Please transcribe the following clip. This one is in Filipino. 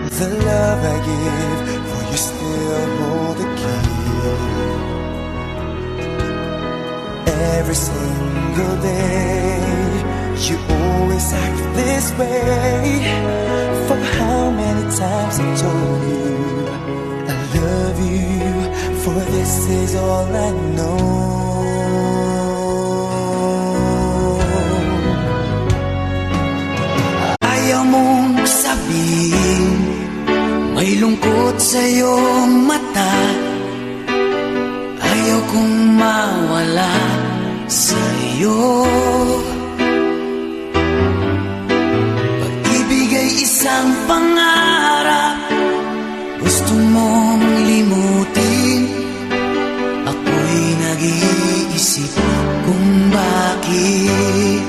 The love I give, for you still hold the key. Every single day, you always act this way. For how many times I told you I love you, for this is all I know. Ayaw mong sabihin, may lungkot sa iyong mata. Ayaw kong mawala sa iyo. Pag-ibig ay isang pangarap, gusto mong limutin. Ako'y nag-iisip kung bakit